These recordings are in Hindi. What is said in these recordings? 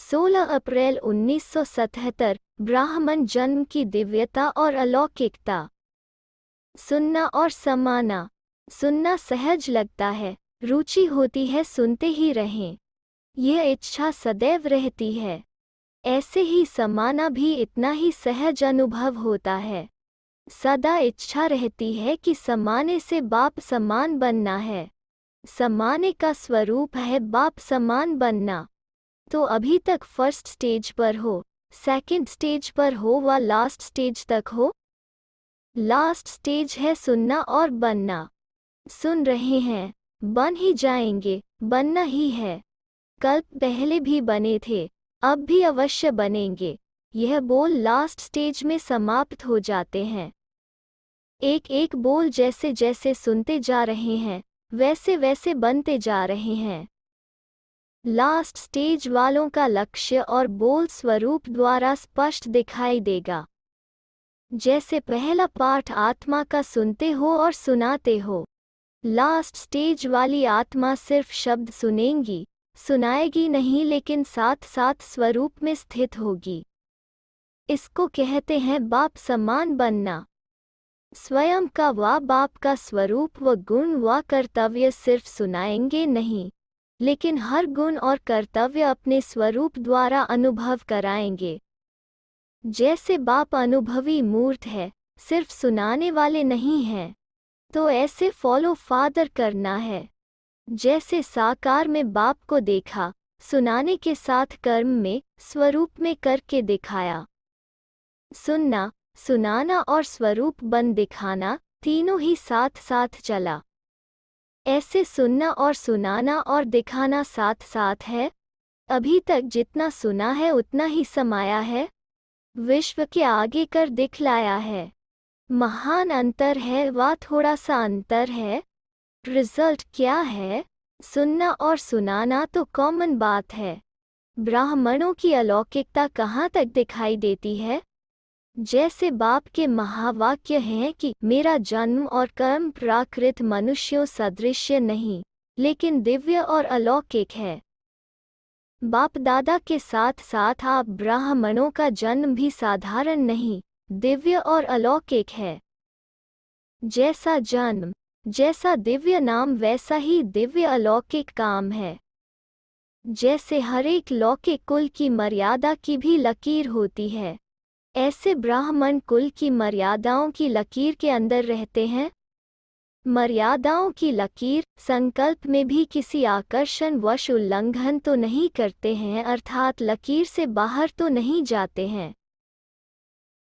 16 अप्रैल 1977 ब्राह्मण जन्म की दिव्यता और अलौकिकता। सुनना और समाना। सुनना सहज लगता है, रुचि होती है, सुनते ही रहें। यह इच्छा सदैव रहती है। ऐसे ही समाना भी इतना ही सहज अनुभव होता है। सदा इच्छा रहती है कि समाने से बाप समान बनना है। समाने का स्वरूप है बाप समान बनना। तो अभी तक फर्स्ट स्टेज पर हो, सेकंड स्टेज पर हो व लास्ट स्टेज तक हो। लास्ट स्टेज है सुनना और बनना। सुन रहे हैं, बन ही जाएंगे, बनना ही है। कल्प पहले भी बने थे, अब भी अवश्य बनेंगे। यह बोल लास्ट स्टेज में समाप्त हो जाते हैं। एक एक बोल जैसे जैसे सुनते जा रहे हैं, वैसे वैसे बनते जा रहे हैं। लास्ट स्टेज वालों का लक्ष्य और बोल स्वरूप द्वारा स्पष्ट दिखाई देगा। जैसे पहला पाठ आत्मा का सुनते हो और सुनाते हो, लास्ट स्टेज वाली आत्मा सिर्फ शब्द सुनेंगी, सुनाएगी नहीं, लेकिन साथ साथ स्वरूप में स्थित होगी। इसको कहते हैं बाप समान बनना। स्वयं का व बाप का स्वरूप व गुण व कर्तव्य सिर्फ सुनाएंगे नहीं, लेकिन हर गुण और कर्तव्य अपने स्वरूप द्वारा अनुभव कराएंगे। जैसे बाप अनुभवी मूर्त है, सिर्फ सुनाने वाले नहीं हैं, तो ऐसे फॉलो फादर करना है। जैसे साकार में बाप को देखा, सुनाने के साथ कर्म में, स्वरूप में करके दिखाया। सुनना, सुनाना और स्वरूप बन दिखाना, तीनों ही साथ साथ चला। ऐसे सुनना और सुनाना और दिखाना साथ साथ है। अभी तक जितना सुना है उतना ही समाया है, विश्व के आगे कर दिखलाया है। महान अंतर है व थोड़ा सा अंतर है। रिजल्ट क्या है? सुनना और सुनाना तो कॉमन बात है। ब्राह्मणों की अलौकिकता कहाँ तक दिखाई देती है? जैसे बाप के महावाक्य हैं कि मेरा जन्म और कर्म प्राकृत मनुष्यों सदृश नहीं, लेकिन दिव्य और अलौकिक है। बाप दादा के साथ साथ आप ब्राह्मणों का जन्म भी साधारण नहीं, दिव्य और अलौकिक है। जैसा जन्म, जैसा दिव्य नाम, वैसा ही दिव्य अलौकिक काम है। जैसे हर एक लौकिक कुल की मर्यादा की भी लकीर होती है, ऐसे ब्राह्मण कुल की मर्यादाओं की लकीर के अंदर रहते हैं। मर्यादाओं की लकीर, संकल्प में भी किसी आकर्षण वश उल्लंघन तो नहीं करते हैं, अर्थात लकीर से बाहर तो नहीं जाते हैं।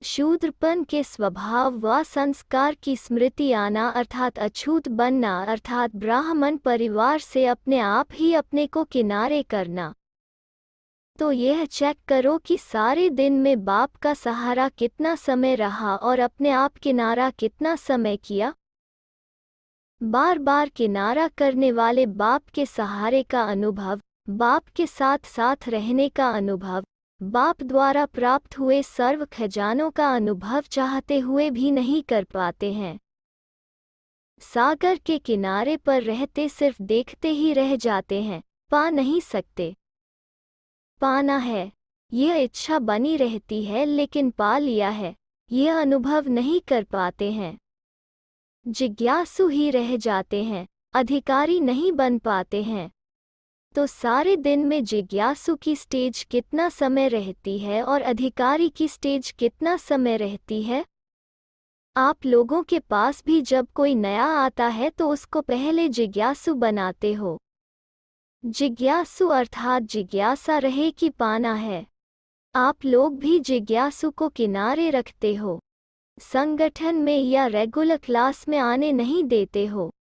शूद्रपन के स्वभाव व संस्कार की स्मृति आना, अर्थात अछूत बनना, अर्थात ब्राह्मण परिवार से अपने आप ही अपने को किनारे करना। तो यह चेक करो कि सारे दिन में बाप का सहारा कितना समय रहा और अपने आप किनारा कितना समय किया। बार बार किनारा करने वाले बाप के सहारे का अनुभव, बाप के साथ साथ रहने का अनुभव, बाप द्वारा प्राप्त हुए सर्व खजानों का अनुभव चाहते हुए भी नहीं कर पाते हैं। सागर के किनारे पर रहते सिर्फ देखते ही रह जाते हैं, पा नहीं सकते। पाना है, यह इच्छा बनी रहती है, लेकिन पा लिया है, यह अनुभव नहीं कर पाते हैं। जिज्ञासु ही रह जाते हैं, अधिकारी नहीं बन पाते हैं। तो सारे दिन में जिज्ञासु की स्टेज कितना समय रहती है और अधिकारी की स्टेज कितना समय रहती है? आप लोगों के पास भी जब कोई नया आता है तो उसको पहले जिज्ञासु बनाते हो। जिज्ञासु अर्थात जिज्ञासा रहे कि पाना है। आप लोग भी जिज्ञासु को किनारे रखते हो, संगठन में या रेगुलर क्लास में आने नहीं देते हो।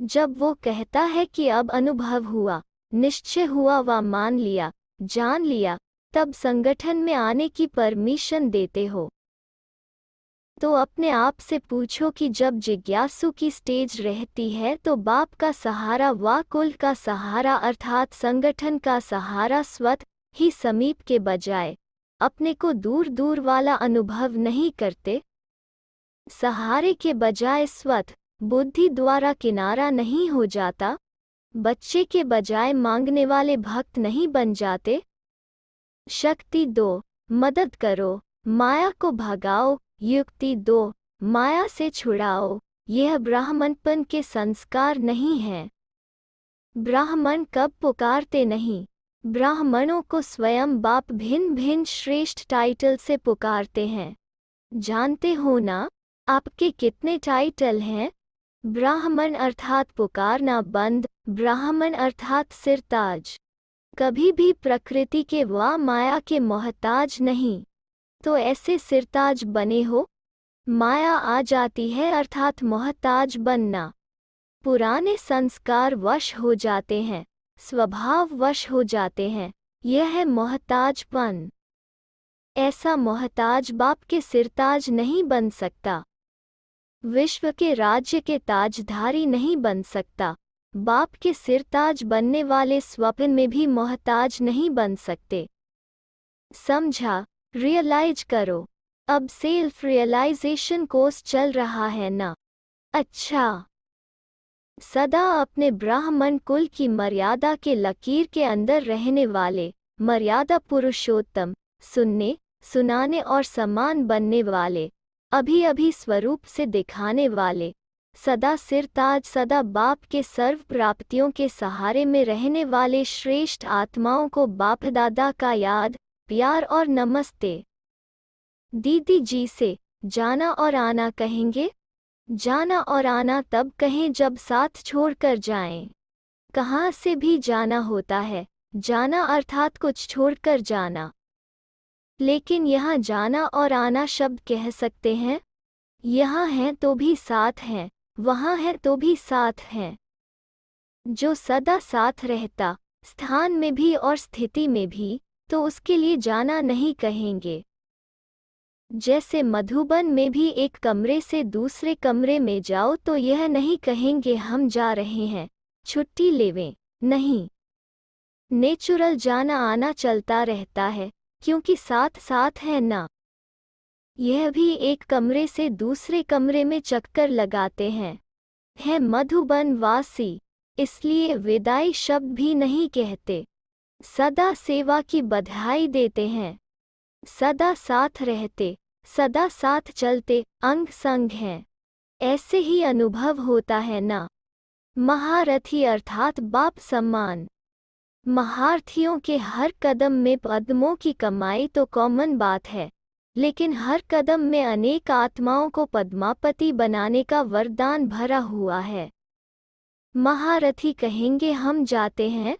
जब वो कहता है कि अब अनुभव हुआ, निश्चय हुआ व मान लिया, जान लिया, तब संगठन में आने की परमिशन देते हो। तो अपने आप से पूछो कि जब जिज्ञासु की स्टेज रहती है तो बाप का सहारा व कुल का सहारा अर्थात संगठन का सहारा स्वतः ही समीप के बजाय अपने को दूर दूर वाला अनुभव नहीं करते। सहारे के बजाय स्वतः बुद्धि द्वारा किनारा नहीं हो जाता। बच्चे के बजाय मांगने वाले भक्त नहीं बन जाते। शक्ति दो, मदद करो, माया को भगाओ, युक्ति दो, माया से छुड़ाओ। यह ब्राह्मणपन के संस्कार नहीं है। ब्राह्मण कब पुकारते नहीं। ब्राह्मणों को स्वयं बाप भिन्न भिन्न श्रेष्ठ टाइटल से पुकारते हैं। जानते हो ना आपके कितने टाइटल हैं? ब्राह्मण अर्थात पुकारना बंद, ब्राह्मण अर्थात सिरताज। कभी भी प्रकृति के व माया के मोहताज नहीं। तो ऐसे सिरताज बने हो। माया आ जाती है अर्थात मोहताज बनना। पुराने संस्कार वश हो जाते हैं, स्वभाव वश हो जाते हैं, यह है मोहताजपन। ऐसा मोहताज बाप के सिरताज नहीं बन सकता। विश्व के राज्य के ताजधारी नहीं बन सकता। बाप के सिरताज बनने वाले स्वप्न में भी मोहताज नहीं बन सकते। समझा? रियलाइज करो। अब सेल्फ रियलाइजेशन कोर्स चल रहा है ना? अच्छा। सदा अपने ब्राह्मण कुल की मर्यादा के लकीर के अंदर रहने वाले, मर्यादा पुरुषोत्तम, सुनने, सुनाने और समान बनने वाले, अभी अभी स्वरूप से दिखाने वाले, सदा सिरताज, सदा बाप के सर्व प्राप्तियों के सहारे में रहने वाले श्रेष्ठ आत्माओं को बाप दादा का याद, प्यार और नमस्ते। दीदी जी से जाना और आना कहेंगे। जाना और आना तब कहें जब साथ छोड़कर जाएं। कहाँ से भी जाना होता है, जाना अर्थात कुछ छोड़कर जाना। लेकिन यहाँ जाना और आना शब्द कह सकते हैं। यहाँ हैं तो भी साथ हैं, वहाँ है तो भी साथ हैं। जो सदा साथ रहता, स्थान में भी और स्थिति में भी, तो उसके लिए जाना नहीं कहेंगे। जैसे मधुबन में भी एक कमरे से दूसरे कमरे में जाओ तो यह नहीं कहेंगे हम जा रहे हैं, छुट्टी लेवें, नहीं। नेचुरल जाना आना चलता रहता है, क्योंकि साथ साथ है ना। यह भी एक कमरे से दूसरे कमरे में चक्कर लगाते हैं। है मधुबन वासी, इसलिए विदाई शब्द भी नहीं कहते। सदा सेवा की बधाई देते हैं। सदा साथ रहते, सदा साथ चलते, अंग संग हैं। ऐसे ही अनुभव होता है ना। महारथी अर्थात बाप सम्मान। महारथियों के हर कदम में पद्मों की कमाई तो कॉमन बात है, लेकिन हर कदम में अनेक आत्माओं को पद्मापति बनाने का वरदान भरा हुआ है। महारथी कहेंगे हम जाते हैं,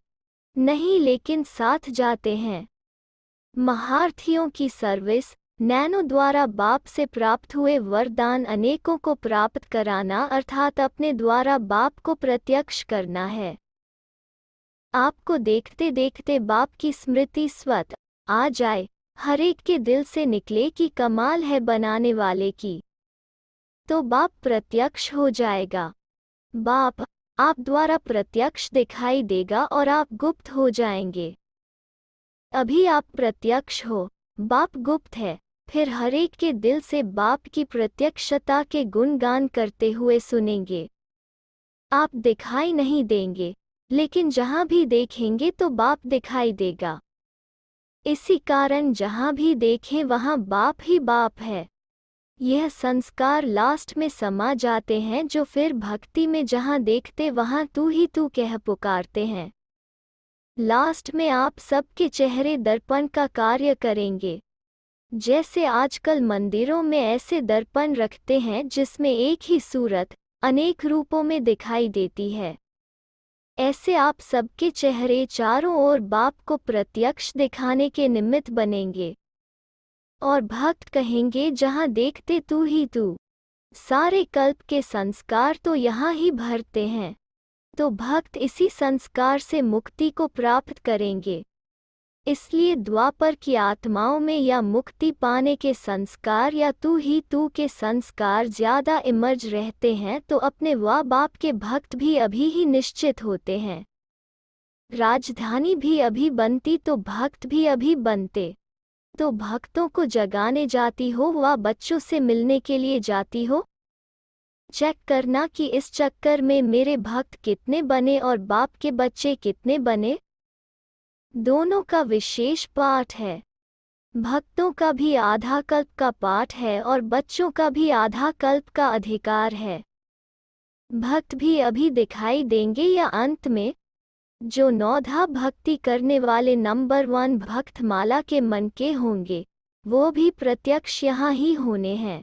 नहीं लेकिन साथ जाते हैं। महारथियों की सर्विस, नैनो द्वारा बाप से प्राप्त हुए वरदान अनेकों को प्राप्त कराना अर्थात अपने द्वारा बाप को प्रत्यक्ष करना है। आपको देखते देखते बाप की स्मृति स्वत आ जाए, हरेक के दिल से निकले कि कमाल है बनाने वाले की, तो बाप प्रत्यक्ष हो जाएगा। बाप आप द्वारा प्रत्यक्ष दिखाई देगा और आप गुप्त हो जाएंगे। अभी आप प्रत्यक्ष हो, बाप गुप्त है, फिर हरेक के दिल से बाप की प्रत्यक्षता के गुणगान करते हुए सुनेंगे। आप दिखाई नहीं देंगे, लेकिन जहाँ भी देखेंगे तो बाप दिखाई देगा। इसी कारण जहाँ भी देखें वहाँ बाप ही बाप है। यह संस्कार लास्ट में समा जाते हैं, जो फिर भक्ति में जहाँ देखते वहाँ तू ही तू कह पुकारते हैं। लास्ट में आप सबके चेहरे दर्पण का कार्य करेंगे। जैसे आजकल मंदिरों में ऐसे दर्पण रखते हैं जिसमें एक ही सूरत अनेक रूपों में दिखाई देती है, ऐसे आप सबके चेहरे चारों ओर बाप को प्रत्यक्ष दिखाने के निमित्त बनेंगे। और भक्त कहेंगे जहाँ देखते तू ही तू। सारे कल्प के संस्कार तो यहाँ ही भरते हैं, तो भक्त इसी संस्कार से मुक्ति को प्राप्त करेंगे। इसलिए द्वापर की आत्माओं में या मुक्ति पाने के संस्कार या तू ही तू के संस्कार ज्यादा इमर्ज रहते हैं, तो अपने व बाप के भक्त भी अभी ही निश्चित होते हैं। राजधानी भी अभी बनती तो भक्त भी अभी बनते। तो भक्तों को जगाने जाती हो व बच्चों से मिलने के लिए जाती हो। चेक करना कि इस चक्कर में मेरे भक्त कितने बने और बाप के बच्चे कितने बने। दोनों का विशेष पाठ है। भक्तों का भी आधा कल्प का पाठ है और बच्चों का भी आधा कल्प का अधिकार है। भक्त भी अभी दिखाई देंगे या अंत में? जो नौधा भक्ति करने वाले नंबर 1 भक्त माला के मन के होंगे, वो भी प्रत्यक्ष यहाँ ही होने हैं।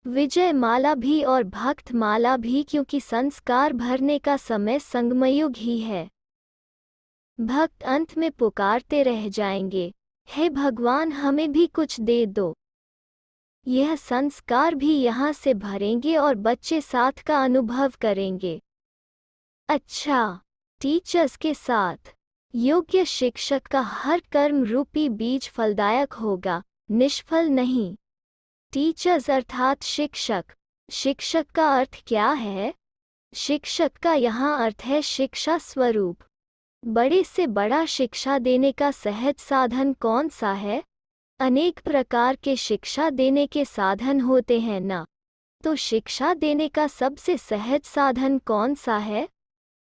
विजय माला भी और भक्त माला भी, क्योंकि संस्कार भरने का समय संगमयुग ही है। भक्त अंत में पुकारते रह जाएंगे, हे भगवान हमें भी कुछ दे दो। यह संस्कार भी यहाँ से भरेंगे और बच्चे साथ का अनुभव करेंगे। अच्छा, टीचर्स के साथ योग्य शिक्षक का हर कर्म रूपी बीज फलदायक होगा, निष्फल नहीं। टीचर्स अर्थात शिक्षक। शिक्षक का अर्थ क्या है? शिक्षक का यहाँ अर्थ है शिक्षा स्वरूप। बड़े से बड़ा शिक्षा देने का सहज साधन कौन सा है? अनेक प्रकार के शिक्षा देने के साधन होते हैं ना, तो शिक्षा देने का सबसे सहज साधन कौन सा है?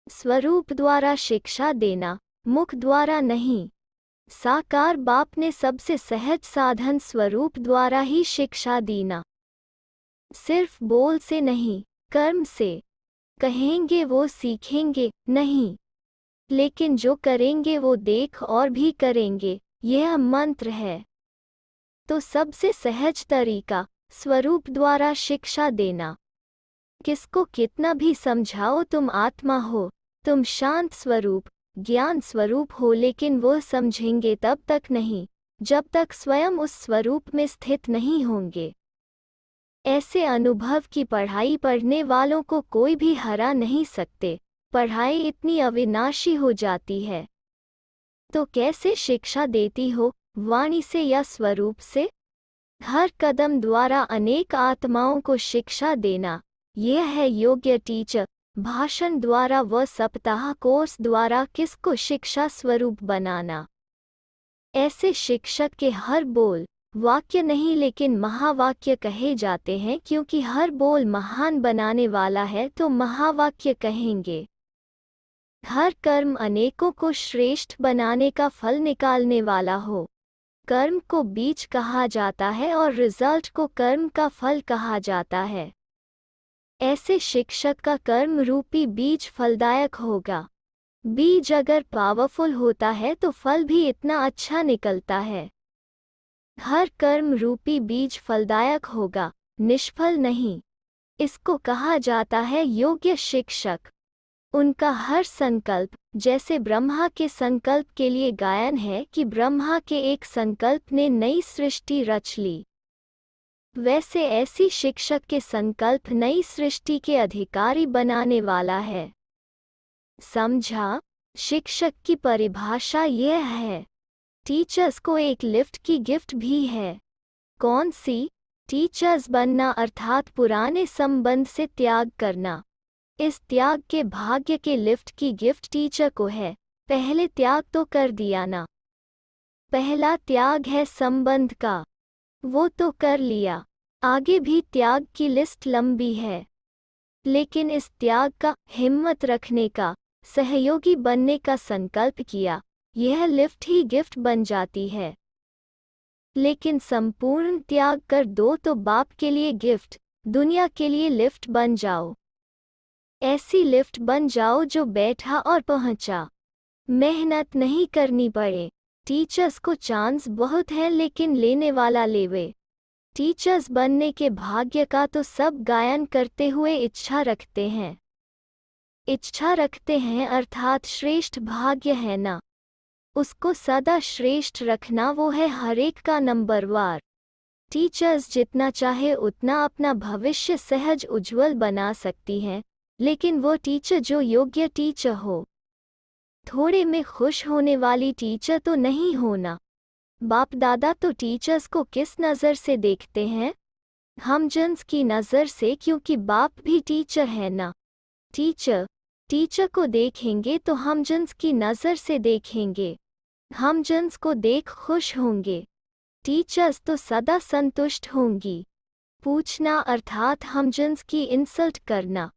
स्वरूप द्वारा शिक्षा देना, मुख द्वारा नहीं। साकार बाप ने सबसे सहज साधन स्वरूप द्वारा ही शिक्षा दी ना। सिर्फ बोल से नहीं, कर्म से। कहेंगे वो सीखेंगे नहीं, लेकिन जो करेंगे वो देख और भी करेंगे, यह मंत्र है। तो सबसे सहज तरीका स्वरूप द्वारा शिक्षा देना। किसको कितना भी समझाओ तुम आत्मा हो, तुम शांत स्वरूप, ज्ञान स्वरूप हो, लेकिन वो समझेंगे तब तक नहीं जब तक स्वयं उस स्वरूप में स्थित नहीं होंगे। ऐसे अनुभव की पढ़ाई पढ़ने वालों को कोई भी हरा नहीं सकते। पढ़ाई इतनी अविनाशी हो जाती है। तो कैसे शिक्षा देती हो, वाणी से या स्वरूप से? हर कदम द्वारा अनेक आत्माओं को शिक्षा देना, यह है योग्य टीचर। भाषण द्वारा व सप्ताह कोर्स द्वारा किसको शिक्षा स्वरूप बनाना। ऐसे शिक्षक के हर बोल वाक्य नहीं लेकिन महावाक्य कहे जाते हैं, क्योंकि हर बोल महान बनाने वाला है तो महावाक्य कहेंगे। हर कर्म अनेकों को श्रेष्ठ बनाने का फल निकालने वाला हो। कर्म को बीज कहा जाता है और रिजल्ट को कर्म का फल कहा जाता है। ऐसे शिक्षक का कर्म रूपी बीज फलदायक होगा। बीज अगर पावरफुल होता है तो फल भी इतना अच्छा निकलता है। हर कर्म रूपी बीज फलदायक होगा, निष्फल नहीं। इसको कहा जाता है योग्य शिक्षक। उनका हर संकल्प, जैसे ब्रह्मा के संकल्प के लिए गायन है कि ब्रह्मा के एक संकल्प ने नई सृष्टि रच ली, वैसे ऐसी शिक्षक के संकल्प नई सृष्टि के अधिकारी बनाने वाला है। समझा? शिक्षक की परिभाषा यह है। टीचर्स को एक लिफ्ट की गिफ्ट भी है। कौन सी? टीचर्स बनना अर्थात पुराने संबंध से त्याग करना। इस त्याग के भाग्य के लिफ्ट की गिफ्ट टीचर को है। पहले त्याग तो कर दिया ना। पहला त्याग है संबंध का, वो तो कर लिया। आगे भी त्याग की लिस्ट लंबी है, लेकिन इस त्याग का, हिम्मत रखने का, सहयोगी बनने का संकल्प किया, यह लिफ्ट ही गिफ्ट बन जाती है। लेकिन संपूर्ण त्याग कर दो तो बाप के लिए गिफ्ट, दुनिया के लिए लिफ्ट बन जाओ। ऐसी लिफ्ट बन जाओ जो बैठा और पहुंचा, मेहनत नहीं करनी पड़े। टीचर्स को चांस बहुत है लेकिन लेने वाला लेवे। टीचर्स बनने के भाग्य का तो सब गायन करते हुए इच्छा रखते हैं। इच्छा रखते हैं अर्थात श्रेष्ठ भाग्य है ना, उसको सदा श्रेष्ठ रखना, वो है हरेक का नंबरवार। टीचर्स जितना चाहे उतना अपना भविष्य सहज उज्जवल बना सकती हैं, लेकिन वो टीचर जो योग्य टीचर हो। थोड़े में खुश होने वाली टीचर तो नहीं होना। बाप दादा तो टीचर्स को किस नज़र से देखते हैं? हमजन्स की नज़र से, क्योंकि बाप भी टीचर है ना। टीचर को देखेंगे तो हमजन्स की नज़र से देखेंगे। हमजन्स को देख खुश होंगे। टीचर्स तो सदा संतुष्ट होंगी। पूछना अर्थात हमजन्स की इंसल्ट करना,